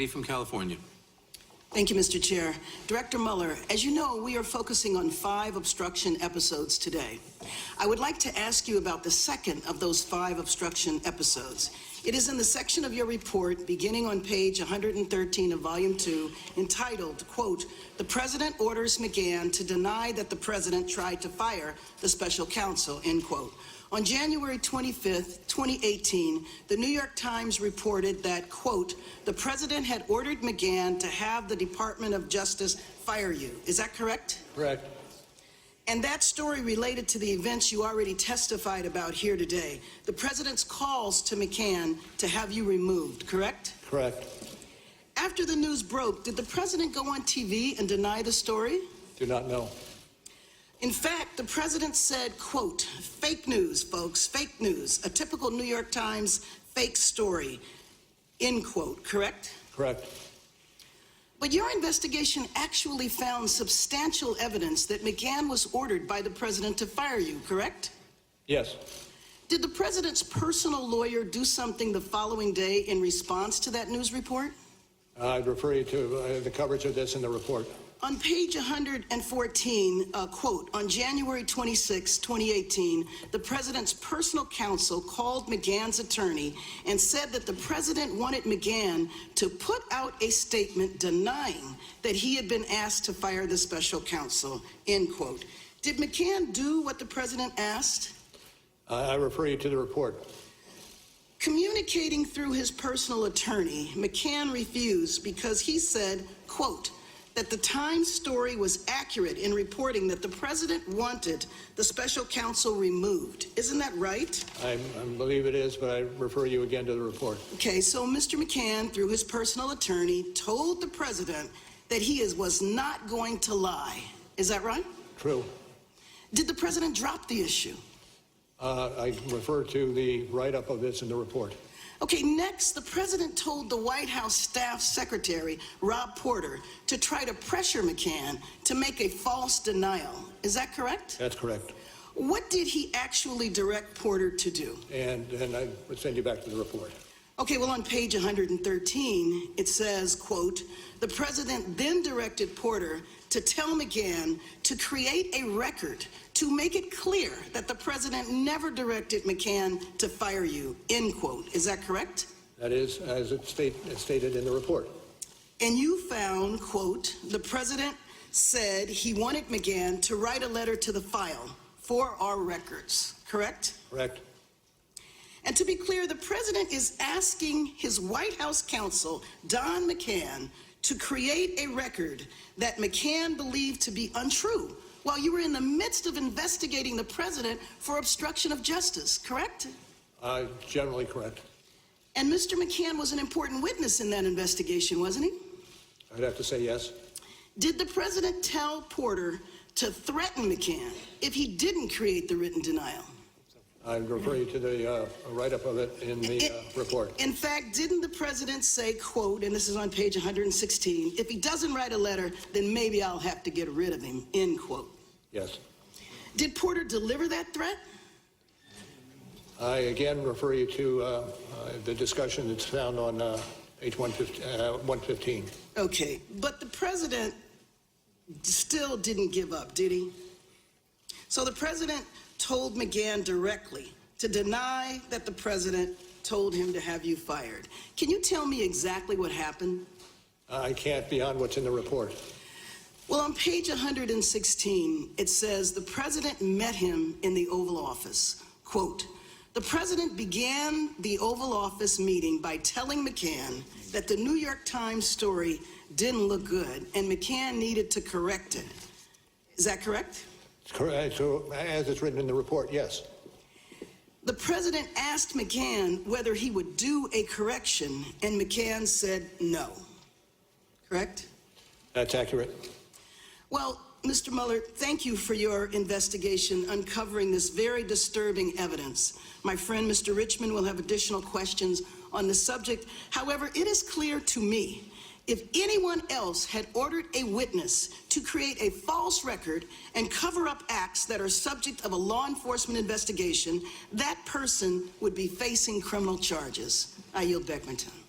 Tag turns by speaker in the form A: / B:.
A: gentlelady from California.
B: Thank you, Mr. Chair. Director Mueller, as you know, we are focusing on 5 obstruction episodes today. I would like to ask you about the second of those 5 obstruction episodes. It is in the section of your report, beginning on page 113 of Volume 2, entitled, quote, "The President orders McGahn to deny that the President tried to fire the special counsel," end quote. On January 25th, 2018, the New York Times reported that, quote, "The President had ordered McGahn to have the Department of Justice fire you." Is that correct?
C: Correct.
B: And that story related to the events you already testified about here today. The President's calls to McGahn to have you removed, correct?
C: Correct.
B: After the news broke, did the President go on TV and deny the story?
C: Do not know.
B: In fact, the President said, quote, "Fake news, folks, fake news, a typical New York Times fake story," end quote, correct?
C: Correct.
B: But your investigation actually found substantial evidence that McGahn was ordered by the President to fire you, correct?
C: Yes.
B: Did the President's personal lawyer do something the following day in response to that news report?
C: I'd refer you to the coverage of this in the report.
B: On page 114, quote, "On January 26, 2018, the President's personal counsel called McGahn's attorney and said that the President wanted McGahn to put out a statement denying that he had been asked to fire the special counsel," end quote. Did McGahn do what the President asked?
C: I refer you to the report.
B: Communicating through his personal attorney, McGahn refused because he said, quote, "that the Times story was accurate in reporting that the President wanted the special counsel removed." Isn't that right?
C: I believe it is, but I refer you again to the report.
B: Okay, so Mr. McGahn, through his personal attorney, told the President that he was not going to lie. Is that right?
C: True.
B: Did the President drop the issue?
C: I refer to the write-up of this in the report.
B: Okay, next, the President told the White House staff secretary, Rob Porter, to try to pressure McGahn to make a false denial. Is that correct?
C: That's correct.
B: What did he actually direct Porter to do?
C: And I would send you back to the report.
B: Okay, well, on page 113, it says, quote, "The President then directed Porter to tell McGahn to create a record to make it clear that the President never directed McGahn to fire you," end quote. Is that correct?
C: That is, as it's stated in the report.
B: And you found, quote, "The President said he wanted McGahn to write a letter to the file for our records," correct?
C: Correct.
B: And to be clear, the President is asking his White House counsel, Don McGahn, to create a record that McGahn believed to be untrue while you were in the midst of investigating the President for obstruction of justice, correct?
C: Generally correct.
B: And Mr. McGahn was an important witness in that investigation, wasn't he?
C: I'd have to say yes.
B: Did the President tell Porter to threaten McGahn if he didn't create the written denial?
C: I'd refer you to the write-up of it in the report.
B: In fact, didn't the President say, quote, and this is on page 116, "If he doesn't write a letter, then maybe I'll have to get rid of him," end quote?
C: Yes.
B: Did Porter deliver that threat?
C: I again refer you to the discussion that's found on page 115.
B: Okay, but the President still didn't give up, did he? So the President told McGahn directly to deny that the President told him to have you fired. Can you tell me exactly what happened?
C: I can't beyond what's in the report.
B: Well, on page 116, it says the President met him in the Oval Office. Quote, "The President began the Oval Office meeting by telling McGahn that the New York Times story didn't look good and McGahn needed to correct it." Is that correct?
C: Correct. So, as it's written in the report, yes.
B: The President asked McGahn whether he would do a correction, and McGahn said no. Correct?
C: That's accurate.
B: Well, Mr. Mueller, thank you for your investigation uncovering this very disturbing evidence. My friend, Mr. Richmond, will have additional questions on the subject. However, it is clear to me if anyone else had ordered a witness to create a false record and cover up acts that are subject of a law enforcement investigation, that person would be facing criminal charges. I yield back my time.